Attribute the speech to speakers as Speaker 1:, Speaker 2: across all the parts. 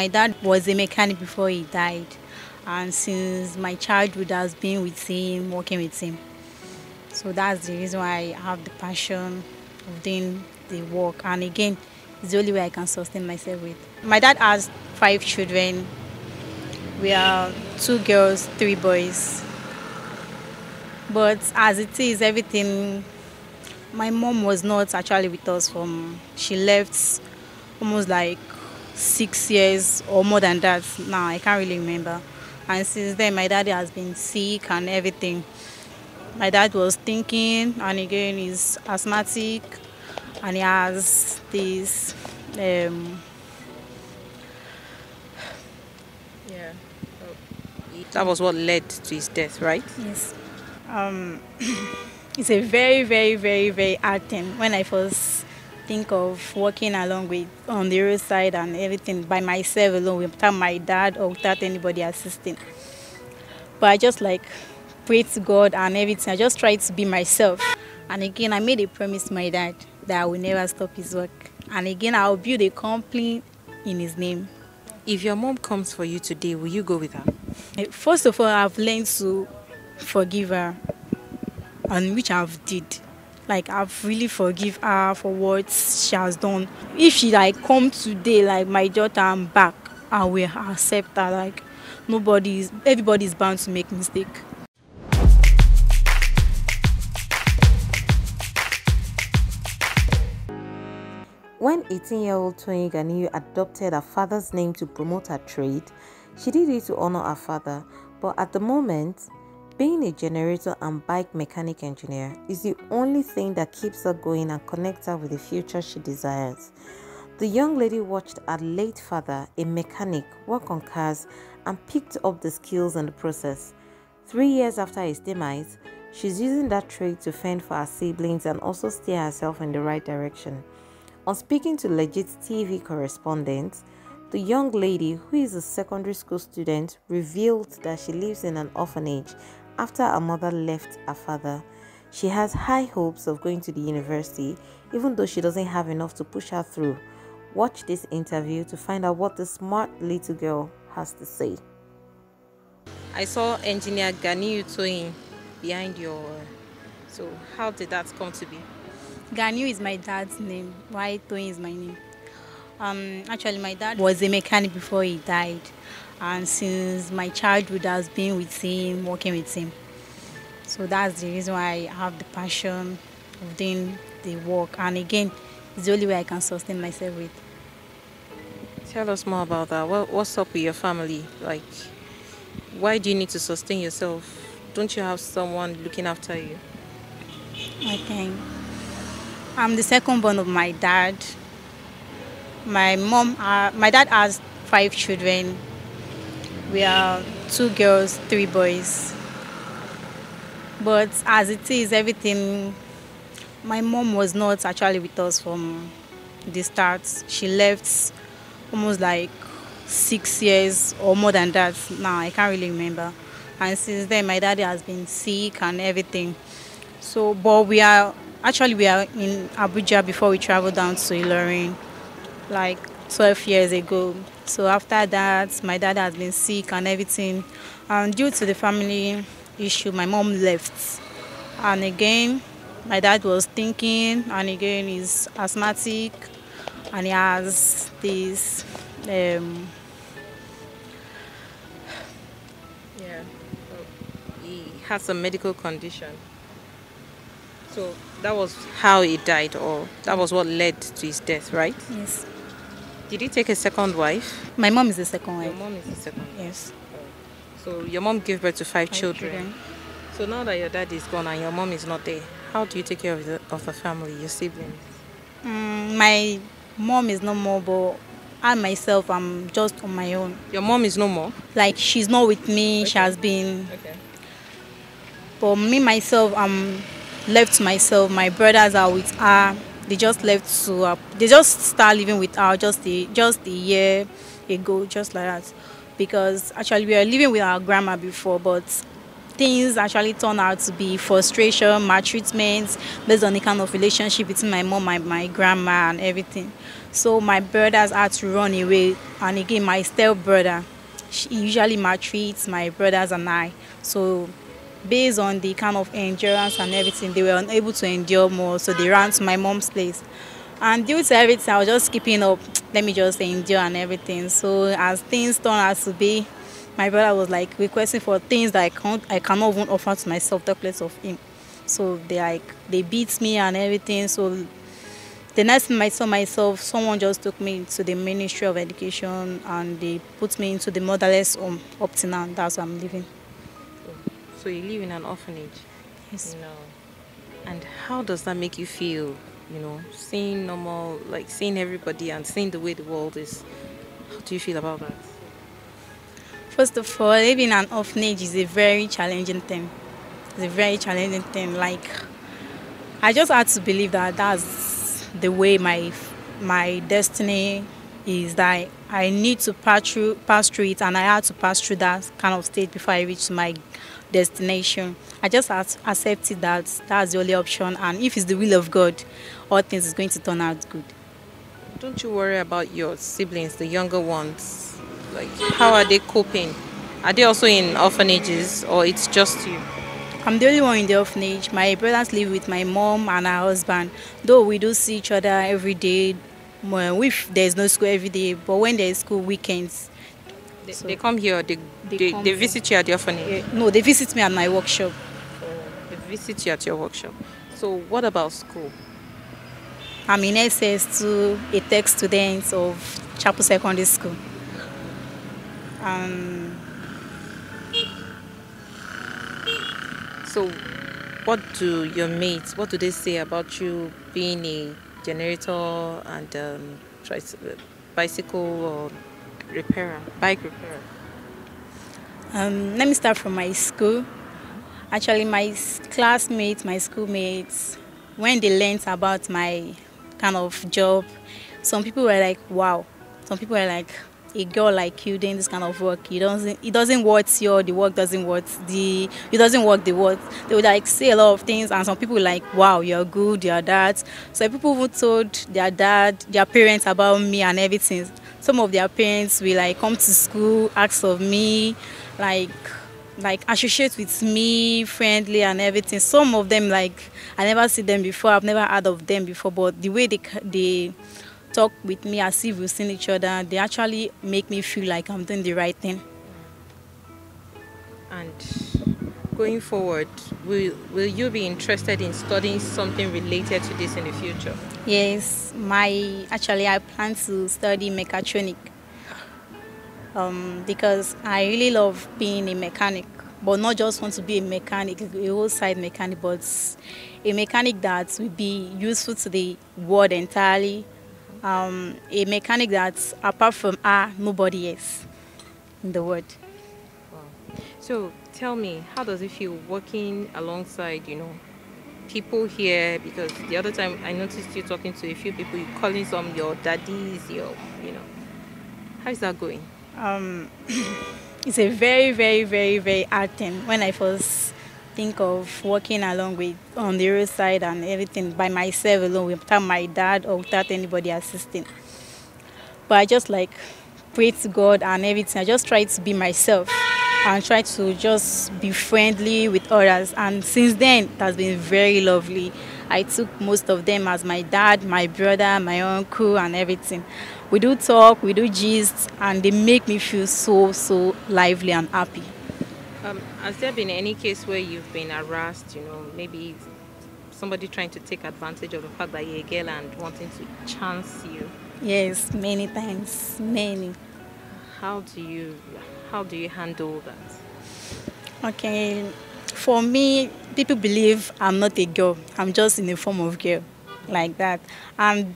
Speaker 1: my dad was a mechanic before he died, and since my childhood has been with him, working with him. So that's the reason why I have the passion of doing the work. And again, it's the only way I can sustain myself with. My dad has 5 children. We are 2 girls, 3 boys. But as it is, everything, my mom was not actually with us from, she left almost like 6 years or more than that. Now I can't really remember. And since then, my daddy has been sick and everything. My dad was thinking, and again, he's asthmatic, and he has this.
Speaker 2: Yeah. That was what led to his death, right?
Speaker 1: Yes. It's a very, very, very, very hard thing when I first think of walking along with on the roadside and everything by myself alone without my dad or without anybody assisting. But I just like pray to God and everything. I just try to be myself. And again, I made a promise to my dad that I will never stop his work. And again, I'll build a company in his name.
Speaker 2: If your mom comes for you today, will you go with her?
Speaker 1: First of all, I've learned to forgive her, and which I've did. Like, I've really forgive her for what she has done. If she like come today, like my daughter, I'm back, I will accept her. Like, everybody's bound to make mistake.
Speaker 3: When 18-year-old Toyin Ganiyu adopted her father's name to promote her trade, she did it to honor her father, but at the moment, being a generator and bike mechanic engineer is the only thing that keeps her going and connects her with the future she desires. The young lady watched her late father, a mechanic, work on cars and picked up the skills in the process. 3 years after his demise, she's using that trade to fend for her siblings and also steer herself in the right direction. On speaking to legit.ng correspondents, the young lady, who is a secondary school student, revealed that she lives in an orphanage after her mother left her father. She has high hopes of going to the university, even though she doesn't have enough to push her through. Watch this interview to find out what the smart little girl has to say.
Speaker 2: I saw engineer Ganiyu Toyin behind your... So how did that come to be?
Speaker 1: Ganiyu is my dad's name, while Toyin is my name. Actually, my dad was a mechanic before he died, and since my childhood has been with him, working with him. So that's the reason why I have the passion of doing the work. And again, it's the only way I can sustain myself with.
Speaker 2: Tell us more about that. What's up with your family? Like, why do you need to sustain yourself? Don't you have someone looking after you?
Speaker 1: Okay. I'm the second born of my dad. My dad has 5 children. We are 2 girls, 3 boys. But as it is, everything, my mom was not actually with us from the start. She left almost like 6 years or more than that. Now I can't really remember. And since then, my daddy has been sick and everything. So, but we are in Abuja before we travel down to Ilorin, like 12 years ago. So after that, my dad has been sick and everything. And due to the family issue, my mom left. And again, my dad was thinking, and again, he's asthmatic, and he has this...
Speaker 2: Yeah. He has a medical condition. So that was how he died, or that was what led to his death, right?
Speaker 1: Yes.
Speaker 2: Did he take a second wife?
Speaker 1: My mom is the second wife.
Speaker 2: Your mom is the second wife.
Speaker 1: Yes.
Speaker 2: So your mom gave birth to 5 children.
Speaker 1: Children.
Speaker 2: So now that your dad is gone and your mom is not there, how do you take care of the family, your siblings?
Speaker 1: My mom is no more, but I myself, I'm just on my own.
Speaker 2: Your mom is no more?
Speaker 1: Like, she's not with me.
Speaker 2: Okay.
Speaker 1: She has been...
Speaker 2: Okay.
Speaker 1: But me, myself, I'm left to myself. My brothers are with her. They just left to... they just start living with her just a year ago, just like that. Because actually we were living with our grandma before, but things actually turn out to be frustration, maltreatment, based on the kind of relationship between my mom and my grandma and everything. So my brothers had to run away, and again, my step brother, she usually maltreats my brothers and I. So based on the kind of endurance and everything, they were unable to endure more, so they ran to my mom's place. And due to everything, I was just keeping up. Let me just endure and everything. So as things turned out to be, my brother was like requesting for things that I cannot even offer to myself, the place of him. So they beat me and everything. So the next time I saw myself, someone just took me to the Ministry of Education and they put me into the motherless home up to now. That's where I'm living.
Speaker 2: So you live in an orphanage?
Speaker 1: Yes.
Speaker 2: No. And how does that make you feel? You know, seeing normal, like seeing everybody and seeing the way the world is. How do you feel about that?
Speaker 1: First of all, living in an orphanage is a very challenging thing. It's a very challenging thing. Like, I just had to believe that that's the way my destiny is. That I need to pass through it, and I had to pass through that kind of state before I reach my destination. I just had to accept it that that's the only option, and if it's the will of God, all things is going to turn out good.
Speaker 2: Don't you worry about your siblings, the younger ones? Like, how are they coping? Are they also in orphanages or it's just you?
Speaker 1: I'm the only one in the orphanage. My brothers live with my mom and her husband. Though we do see each other every day. Well, if there's no school every day, but when there's school weekends,
Speaker 2: They come here, they visit you at the orphanage?
Speaker 1: no, they visit me at my workshop.
Speaker 2: They visit you at your workshop. So what about school?
Speaker 1: I'm in SS2, a tech student of Chapel Secondary School.
Speaker 2: So what do your mates, what do they say about you being a generator and bicycle or bike repairer?
Speaker 1: Let me start from my school. Actually, my classmates, my schoolmates, when they learned about my kind of job, some people were like, wow. Some people were like, a girl like you doing this kind of work, it doesn't worth your, the work doesn't worth the, it doesn't work the work. They would like say a lot of things, and some people were like, wow, you're good, you're that. So people who told their dad, their parents about me and everything. Some of their parents will like come to school, ask of me, like associate with me, friendly and everything. Some of them, like, I never see them before, I've never heard of them before, but the way they talk with me as if we've seen each other, they actually make me feel like I'm doing the right thing.
Speaker 2: And going forward, will you be interested in studying something related to this in the future?
Speaker 1: Yes, I plan to study mechatronics because I really love being a mechanic, but not just want to be a mechanic, a whole side mechanic, but a mechanic that will be useful to the world entirely. A mechanic that, apart from her, nobody else in the world.
Speaker 2: Wow. So tell me, how does it feel working alongside, people here? Because the other time I noticed you talking to a few people, you calling some your daddies, how is that going?
Speaker 1: It's a very, very, very, very hard thing. When I first think of working along with on the roadside and everything by myself alone, without my dad or without anybody assisting. But I just like pray to God and everything. I just try to be myself and try to just be friendly with others. And since then, it has been very lovely. I took most of them as my dad, my brother, my uncle, and everything. We do talk, we do gist, and they make me feel so, so lively and happy.
Speaker 2: Has there been any case where you've been harassed, maybe somebody trying to take advantage of the fact that you're a girl and wanting to chance you?
Speaker 1: Yes, many times, many.
Speaker 2: How do you handle that?
Speaker 1: Okay, for me, people believe I'm not a girl. I'm just in a form of girl, like that. And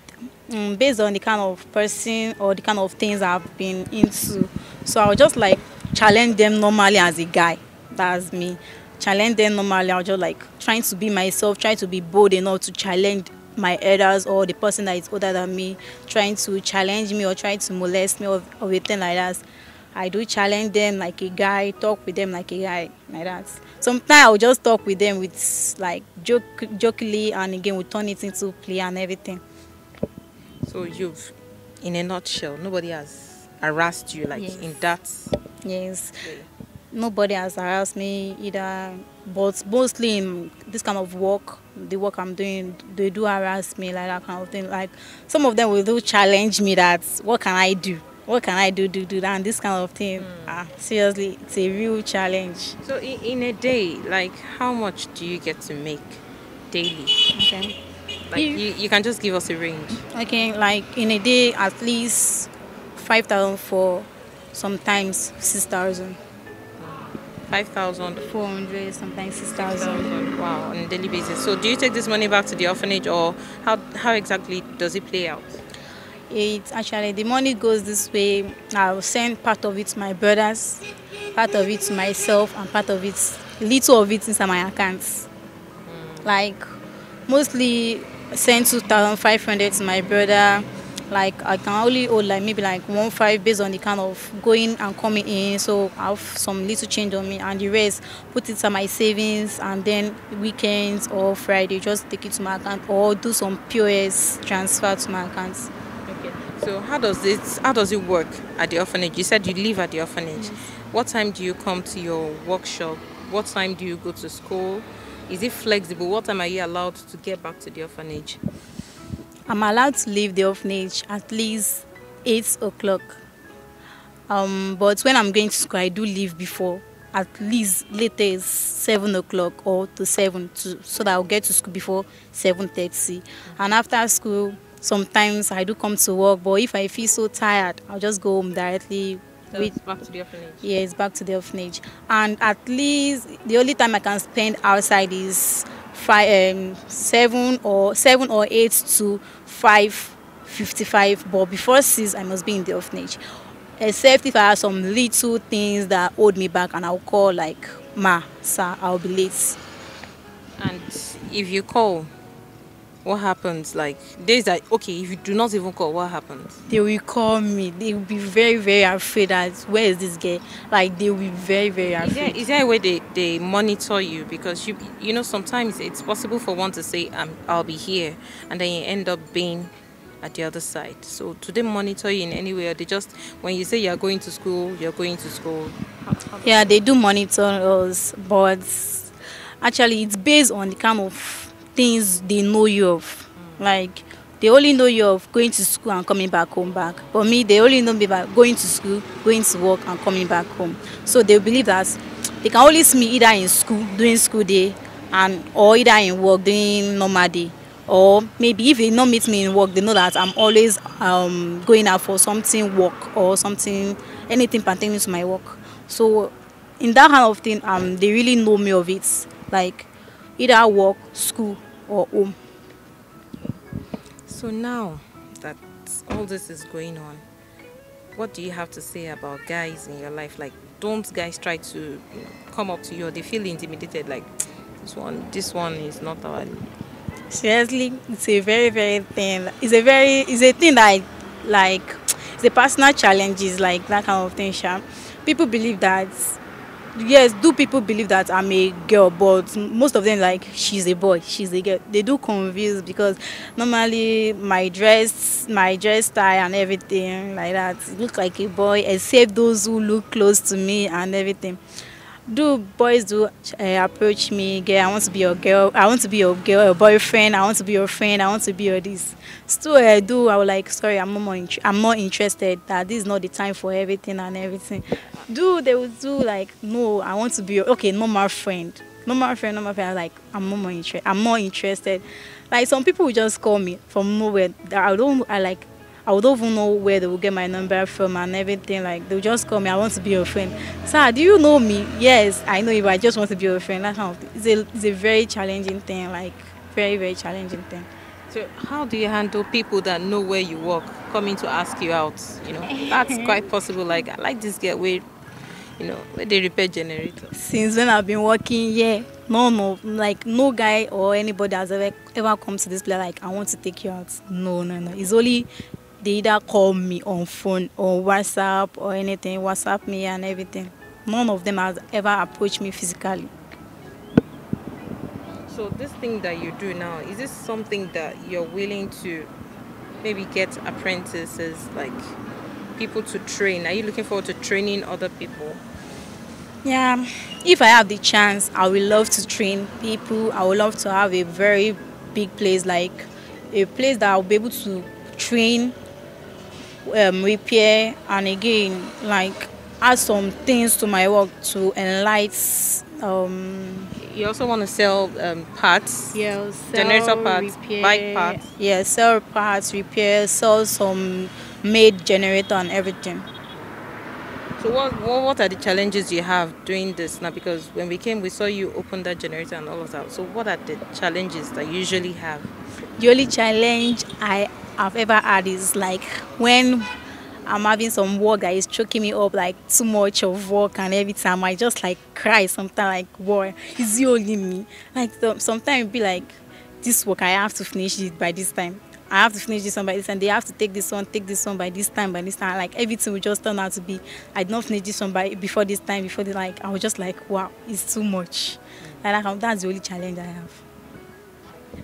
Speaker 1: based on the kind of person or the kind of things I've been into, so I'll just like challenge them normally as a guy. That's me. Challenge them normally. I'll just like trying to be myself, try to be bold enough to challenge my elders or the person that is older than me, trying to challenge me or trying to molest me or anything like that. I do challenge them like a guy, talk with them like a guy, like that. Sometimes I'll just talk with them with like jokingly, and again we turn it into play and everything.
Speaker 2: So you've, in a nutshell, nobody has harassed you like
Speaker 1: Yes.
Speaker 2: in that
Speaker 1: Yes.
Speaker 2: way.
Speaker 1: Nobody has harassed me either, but mostly in this kind of work, the work I'm doing, they do harass me like that kind of thing. Like some of them will do challenge me that what can I do? What can I do that and this kind of thing. Seriously, it's a real challenge.
Speaker 2: So in a day, like how much do you get to make daily?
Speaker 1: Okay.
Speaker 2: Like you can just give us a range.
Speaker 1: Okay, like in a day at least 5,000 for sometimes 6,000.
Speaker 2: 5,000,
Speaker 1: 400, sometimes 6,000.
Speaker 2: 6,000. Wow, on a daily basis. So do you take this money back to the orphanage, or how exactly does it play out?
Speaker 1: It's actually the money goes this way. I'll send part of it to my brothers, part of it to myself, and part of it, little of it inside my accounts. Like mostly send 2,500 to my brother. Like I can only owe like maybe like 1,500 based on the kind of going and coming in. So I have some little change on me, and the rest put it to my savings, and then weekends or Friday just take it to my account or do some POS transfer to my account.
Speaker 2: Okay. So how does it work at the orphanage? You said you live at the orphanage. What time do you come to your workshop? What time do you go to school? Is it flexible? What time are you allowed to get back to the orphanage?
Speaker 1: I'm allowed to leave the orphanage at least 8 o'clock. But when I'm going to school, I do leave before, at least latest 7 o'clock or to 7, so that I'll get to school before 7:30. And after school, sometimes I do come to work, but if I feel so tired, I'll just go home directly.
Speaker 2: So it's back to the orphanage.
Speaker 1: Yes, back to the orphanage. And at least the only time I can spend outside is 7 or 8 to 5:55. But before 6, I must be in the orphanage. Except if I have some little things that hold me back, and I'll call like, "Ma, sir, I'll be late."
Speaker 2: And if you call, what happens? Like days that okay, if you do not even call, what happens?
Speaker 1: They will call me. They will be very, very afraid that where is this girl? Like they will be very, very afraid.
Speaker 2: Is there a way they monitor you? Because you know sometimes it's possible for one to say I'll be here, and then you end up being at the other side. So do they monitor you in any way, or they just when you say you're going to school, you're going to school?
Speaker 1: Yeah, they do monitor us, but actually it's based on the kind of things they know you of. Like they only know you of going to school and coming back home back. For me, they only know me by going to school, going to work and coming back home. So they believe that they can only see me either in school doing school day, and or either in work doing normal day. Or maybe if they not meet me in work, they know that I'm always going out for something work or something, anything pertaining to my work. So in that kind of thing, they really know me of it, like either work, school, or home.
Speaker 2: So now that all this is going on, what do you have to say about guys in your life? Like, don't guys try to come up to you, or they feel intimidated? Like, this one is not our.
Speaker 1: Seriously, it's a very, very thing. It's a thing that I like. It's a personal challenges like that kind of thing. Sha. People believe that. Yes, do people believe that I'm a girl, but most of them like she's a boy, she's a girl. They do confuse because normally my dress style and everything like that look like a boy, except those who look close to me and everything. Do boys do approach me, girl, I want to be your girl, I want to be your girl, your boyfriend, I want to be your friend, I want to be your this. Still I will like, sorry, I'm not interested, that this is not the time for everything and everything. They will do like, no, I want to be your, okay, normal friend. I'm like, I'm not interested. Like some people will just call me from nowhere that I would don't even know where they will get my number from and everything. Like they'll just call me, I want to be your friend. Sir, do you know me? Yes, I know you, but I just want to be your friend. That kind of thing. It's a very challenging thing, like very, very challenging thing.
Speaker 2: So how do you handle people that know where you work coming to ask you out? You know, that's quite possible. Like I like this girl where they repair generators.
Speaker 1: Since when I've been working, yeah, no, like no guy or anybody has ever come to this place like I want to take you out. No. It's only they either call me on phone or WhatsApp or anything, WhatsApp me and everything. None of them has ever approached me physically.
Speaker 2: So this thing that you do now, is this something that you're willing to maybe get apprentices, like people to train? Are you looking forward to training other people?
Speaker 1: Yeah, if I have the chance, I would love to train people. I would love to have a very big place, like a place that I'll be able to train, repair, and again, like add some things to my work to enlighten.
Speaker 2: You also want to sell parts,
Speaker 1: Yeah,
Speaker 2: generator
Speaker 1: sell,
Speaker 2: parts, bike
Speaker 1: repair.
Speaker 2: parts.
Speaker 1: Yeah, sell parts, repair, sell some made generator and everything.
Speaker 2: So what are the challenges you have doing this now? Because when we came, we saw you open that generator and all of that. So what are the challenges that you usually have?
Speaker 1: The only challenge I have ever had is like when I'm having some work that is choking me up, like too much of work and every time I just like cry sometimes, like, boy, is it only me? Like sometimes it be like, this work I have to finish it by this time. I have to finish this one by this time. They have to take this one by this time, by this time. Like everything will just turn out to be, I did not finish this one by before this time, before the like I was just like, wow, it's too much. That's the only challenge I have.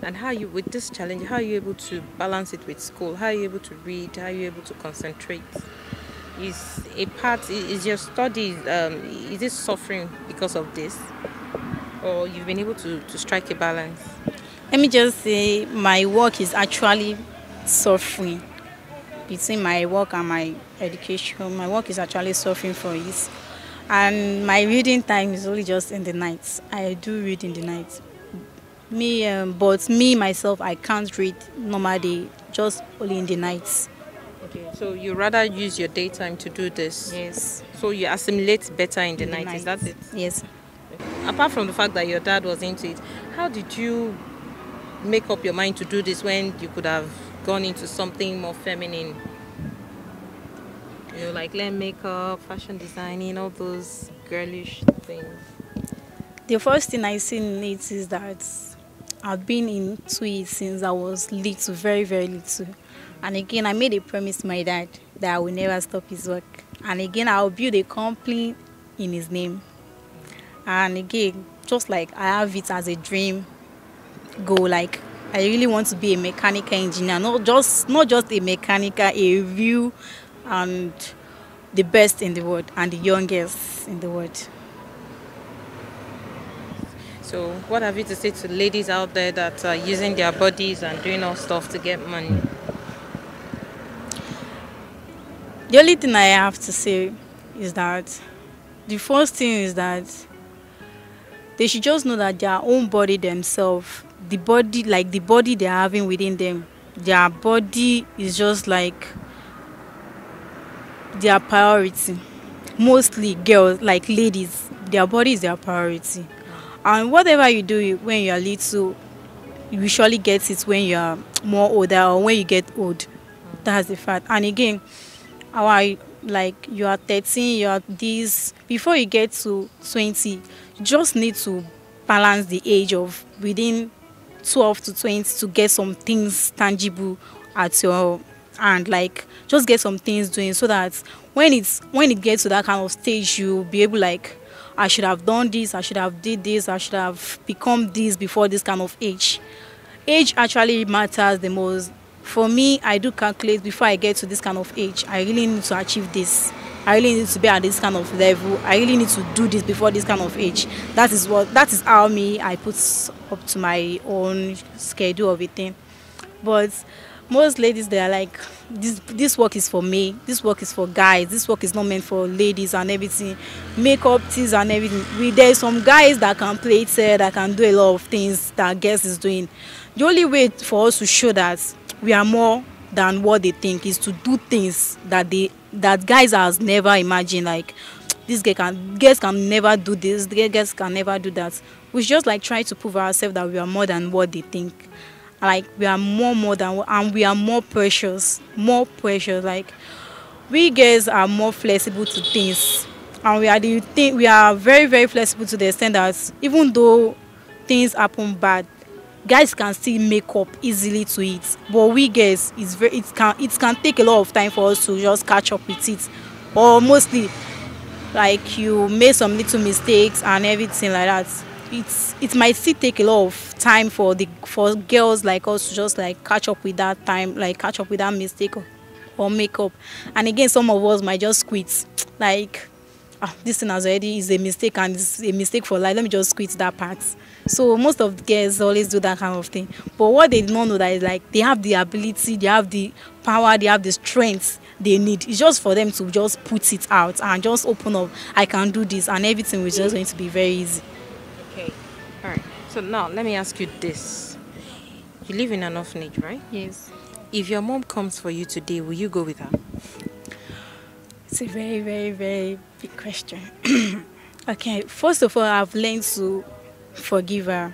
Speaker 2: And how you, with this challenge, how are you able to balance it with school? How are you able to read? How are you able to concentrate? Is your studies, is it suffering because of this? Or you've been able to strike a balance?
Speaker 1: Let me just say my work is actually suffering between my work and my education. My work is actually suffering for it. And my reading time is only just in the night. I do read in the night. But me myself, I can't read normal day, just only in the nights.
Speaker 2: Okay, so you rather use your daytime to do this?
Speaker 1: Yes.
Speaker 2: So you assimilate better in the
Speaker 1: In the
Speaker 2: night, is that it?
Speaker 1: Yes.
Speaker 2: Apart from the fact that your dad was into it, how did you make up your mind to do this when you could have gone into something more feminine? You know, like learn makeup, fashion designing, all those girlish things.
Speaker 1: The first thing I see in it is that I've been into it since I was little, very, very little. And again, I made a promise to my dad that I will never stop his work. And again, I'll build a company in his name. And again, just like I have it as a dream goal, like I really want to be a mechanical engineer, not just a mechanical, a real and the best in the world and the youngest in the world.
Speaker 2: So what have you to say to ladies out there that are using their bodies and doing all stuff to get money?
Speaker 1: The only thing I have to say is that the first thing is that they should just know that their own body themselves, the body they're having within them, their body is just like their priority. Mostly girls, like ladies, their body is their priority. And whatever you do when you are little, you usually get it when you are more older or when you get old. That's the fact. And again, like you are 13, you are this, before you get to 20, you just need to balance the age of within 12 to 20 to get some things tangible at your hand, like just get some things doing so that when it gets to that kind of stage, you'll be able like, I should have done this, I should have did this, I should have become this before this kind of age. Age actually matters the most. For me, I do calculate before I get to this kind of age, I really need to achieve this. I really need to be at this kind of level. I really need to do this before this kind of age. That is how I put up to my own schedule of a thing. But most ladies, they are like, this work is for me, this work is for guys, this work is not meant for ladies and everything. Makeup, teas and everything. There's some guys that can play it, that can do a lot of things that girls is doing. The only way for us to show that we are more than what they think is to do things that guys has never imagined. Like girls can never do this, girls can never do that. We just like try to prove ourselves that we are more than what they think. Like we are more than, and we are more precious. Like we girls are more flexible to things, and we are very, very flexible to the extent that even though things happen bad, guys can still make up easily to it, but we girls, it can take a lot of time for us to just catch up with it, or mostly like you made some little mistakes and everything like that. It might still take a lot of time for girls like us to just like catch up with that time, like catch up with that mistake, or make up. And again, some of us might just quit like, this thing has already is a mistake and it's a mistake for life, let me just quit that part. So most of the girls always do that kind of thing, but what they don't know that is like they have the ability, they have the power, they have the strength they need. It's just for them to just put it out and just open up, I can do this, and everything is just going to be very easy.
Speaker 2: Okay. All right. So now let me ask you this. You live in an orphanage, right?
Speaker 1: Yes.
Speaker 2: If your mom comes for you today, will you go with her?
Speaker 1: It's a very, very, very big question. Okay, first of all, I've learned to forgive her,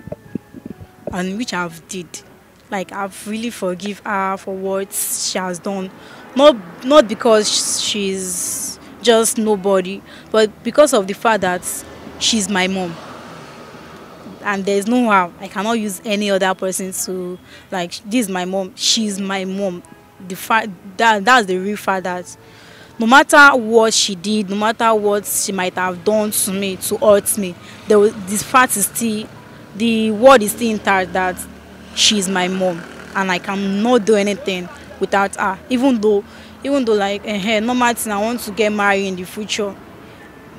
Speaker 1: and which I've did. Like I've really forgive her for what she has done, not because she's just nobody, but because of the fact that she's my mom, and there's no how I cannot use any other person to like, this is my mom, she's my mom. The fact that's the real fact that no matter what she did, no matter what she might have done to me to hurt me, this fact is still, the word is still intact that she's my mom, and I cannot do anything without her. Even though like no matter I want to get married in the future,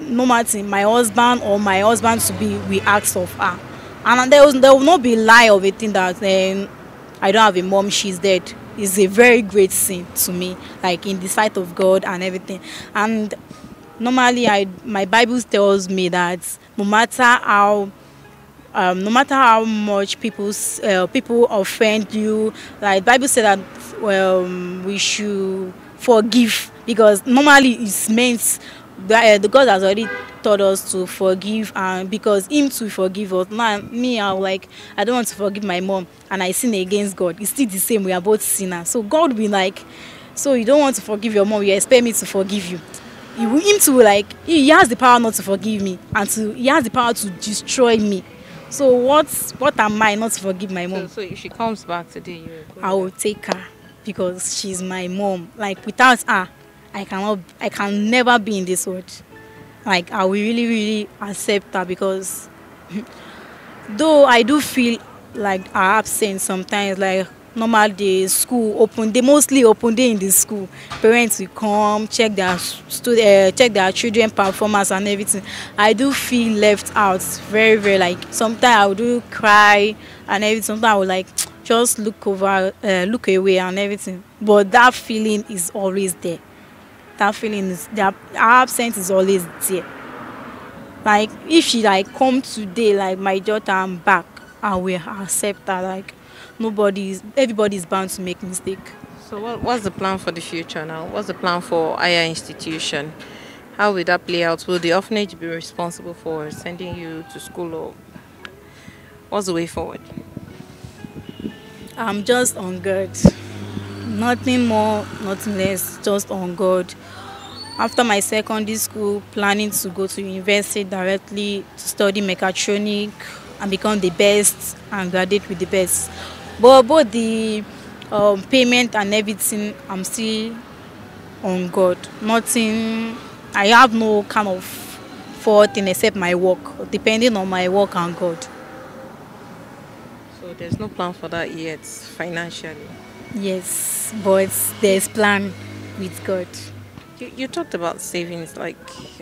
Speaker 1: no matter my husband or my husband to be we ask of her, and there will not be lie of a thing that I don't have a mom, she's dead. It's a very great sin to me, like in the sight of God and everything. And normally my Bible tells me that no matter how much people offend you, like Bible said that we should forgive, because normally it's meant that the God has already taught us to forgive, and because him to forgive us. Now me, I don't want to forgive my mom and I sin against God, it's still the same, we are both sinners. So God will like, so you don't want to forgive your mom, you expect me to forgive you. Him to like, he has the power not to forgive me, and he has the power to destroy me. So what am I not to forgive my mom?
Speaker 2: So if she comes back today,
Speaker 1: I will take her, because she's my mom. Like without her, I can never be in this world. Like I will really, really accept her, because though I do feel like her absence sometimes, like normal day school open, they mostly open day in the school. Parents will come check their check their children performance and everything. I do feel left out very, very, like sometimes I will do cry and everything. Sometimes I will like just look away and everything. But that feeling is always there. That feeling is there. Our absence is always there. Like if she like come today, like my daughter, I'm back, I will accept her. Like everybody is bound to make mistake.
Speaker 2: So what's the plan for the future now? What's the plan for higher institution? How will that play out? Will the orphanage be responsible for sending you to school, or what's the way forward?
Speaker 1: I'm just on God. Nothing more, nothing less, just on God. After my secondary school, planning to go to university directly to study mechatronics and become the best and graduate with the best. But both the payment and everything, I'm still on God. Nothing, I have no kind of fault in except my work, depending on my work and God.
Speaker 2: So there's no plan for that yet, financially?
Speaker 1: Yes, but there's plan with God.
Speaker 2: You talked about savings, like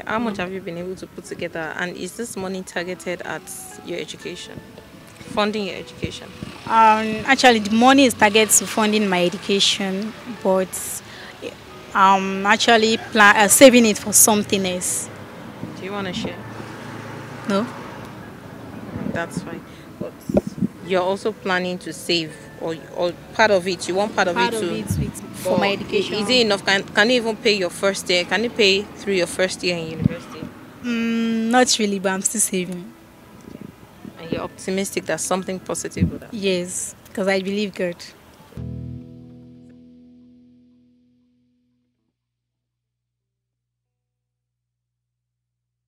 Speaker 2: how much have you been able to put together, and is this money targeted at your education, funding your education?
Speaker 1: Actually, the money is targeted to funding my education, but actually saving it for something else.
Speaker 2: Do you want to share?
Speaker 1: No.
Speaker 2: That's fine. But you're also planning to save, or part of it, you want part of
Speaker 1: for my education.
Speaker 2: Is it enough? Can you even pay your first year? Can you pay through your first year in university?
Speaker 1: Not really, but I'm still saving.
Speaker 2: And you're optimistic that something positive will happen?
Speaker 1: Yes, because I believe God.